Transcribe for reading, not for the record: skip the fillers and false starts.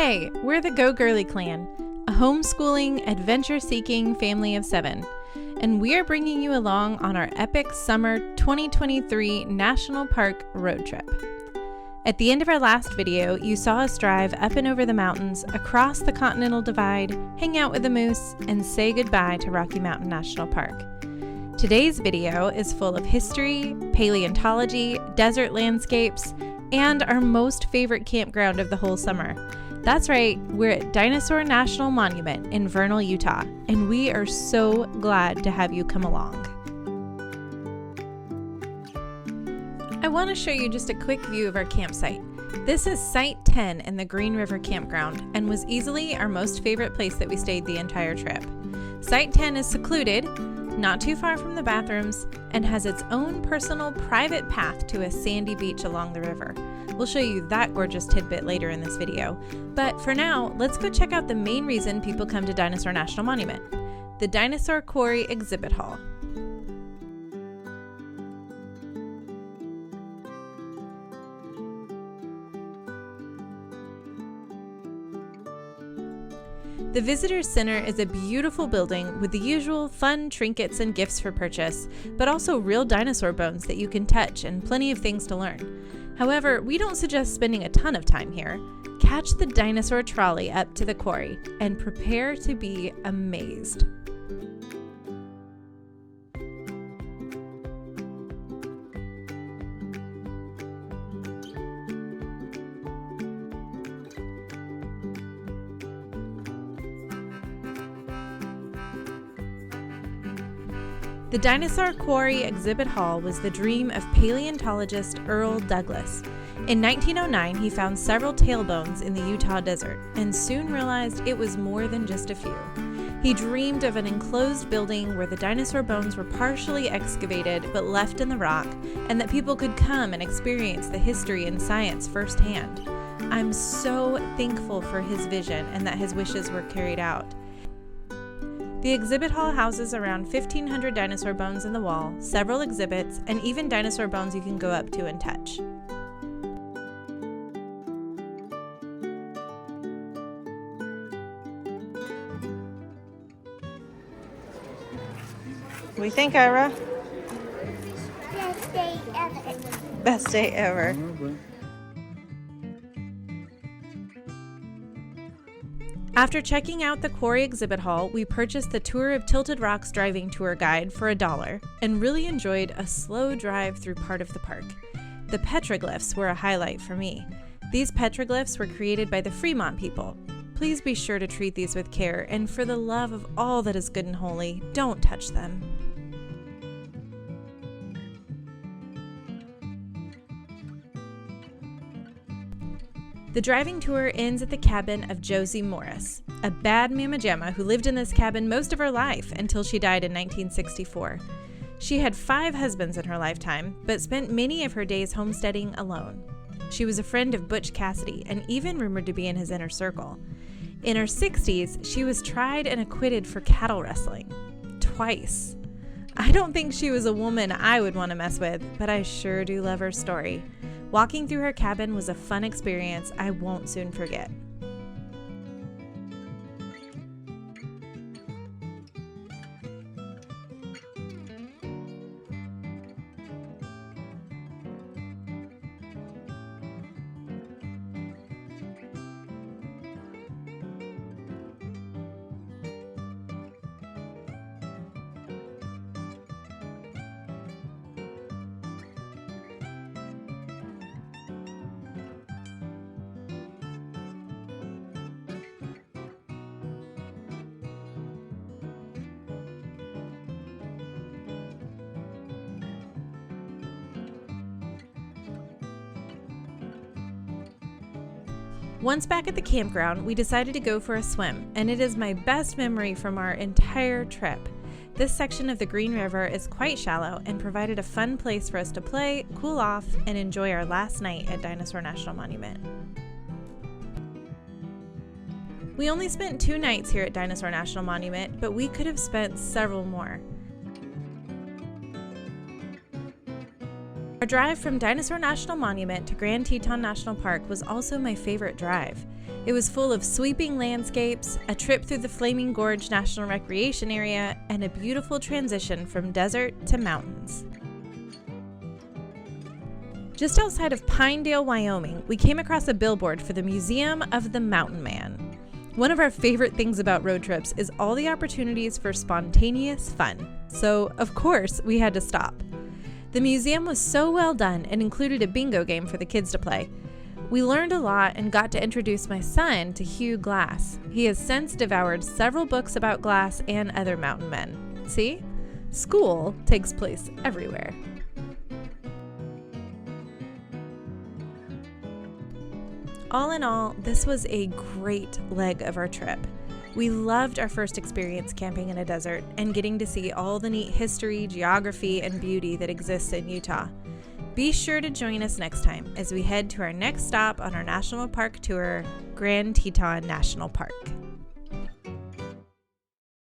Hey, we're the Go Girly Clan, a homeschooling, adventure-seeking family of 7, and we are bringing you along on our epic summer 2023 National Park road trip. At the end of our last video, you saw us drive up and over the mountains, across the Continental Divide, hang out with the moose, and say goodbye to Rocky Mountain National Park. Today's video is full of history, paleontology, desert landscapes, and our most favorite campground of the whole summer. That's right, we're at Dinosaur National Monument in Vernal, Utah, and we are so glad to have you come along. I want to show you just a quick view of our campsite. This is Site 10 in the Green River Campground and was easily our most favorite place that we stayed the entire trip. Site 10 is secluded, not too far from the bathrooms, and has its own personal private path to a sandy beach along the river. We'll show you that gorgeous tidbit later in this video. But for now, let's go check out the main reason people come to Dinosaur National Monument, the Dinosaur Quarry Exhibit Hall. The Visitor Center is a beautiful building with the usual fun trinkets and gifts for purchase, but also real dinosaur bones that you can touch and plenty of things to learn. However, we don't suggest spending a ton of time here. Catch the dinosaur trolley up to the quarry and prepare to be amazed. The Dinosaur Quarry Exhibit Hall was the dream of paleontologist Earl Douglas. In 1909, he found several tailbones in the Utah desert and soon realized it was more than just a few. He dreamed of an enclosed building where the dinosaur bones were partially excavated but left in the rock, and that people could come and experience the history and science firsthand. I'm so thankful for his vision and that his wishes were carried out. The exhibit hall houses around 1,500 dinosaur bones in the wall, several exhibits, and even dinosaur bones you can go up to and touch. What do you think, Ira? Best day ever. Best day ever. After checking out the Quarry Exhibit Hall, we purchased the Tour of Tilted Rocks driving tour guide for $1 and really enjoyed a slow drive through part of the park. The petroglyphs were a highlight for me. These petroglyphs were created by the Fremont people. Please be sure to treat these with care, and for the love of all that is good and holy, don't touch them. The driving tour ends at the cabin of Josie Morris, a bad mamma jamma who lived in this cabin most of her life until she died in 1964. She had 5 husbands in her lifetime, but spent many of her days homesteading alone. She was a friend of Butch Cassidy and even rumored to be in his inner circle. In her 60s, she was tried and acquitted for cattle rustling. Twice. I don't think she was a woman I would want to mess with, but I sure do love her story. Walking through her cabin was a fun experience I won't soon forget. Once back at the campground, we decided to go for a swim, and it is my best memory from our entire trip. This section of the Green River is quite shallow and provided a fun place for us to play, cool off, and enjoy our last night at Dinosaur National Monument. We only spent 2 nights here at Dinosaur National Monument, but we could have spent several more. Our drive from Dinosaur National Monument to Grand Teton National Park was also my favorite drive. It was full of sweeping landscapes, a trip through the Flaming Gorge National Recreation Area, and a beautiful transition from desert to mountains. Just outside of Pinedale, Wyoming, we came across a billboard for the Museum of the Mountain Man. One of our favorite things about road trips is all the opportunities for spontaneous fun. So, of course, we had to stop. The museum was so well done and included a bingo game for the kids to play. We learned a lot and got to introduce my son to Hugh Glass. He has since devoured several books about Glass and other mountain men. See? School takes place everywhere. All in all, this was a great leg of our trip. We loved our first experience camping in a desert and getting to see all the neat history, geography, and beauty that exists in Utah. Be sure to join us next time as we head to our next stop on our national park tour, Grand Teton National Park.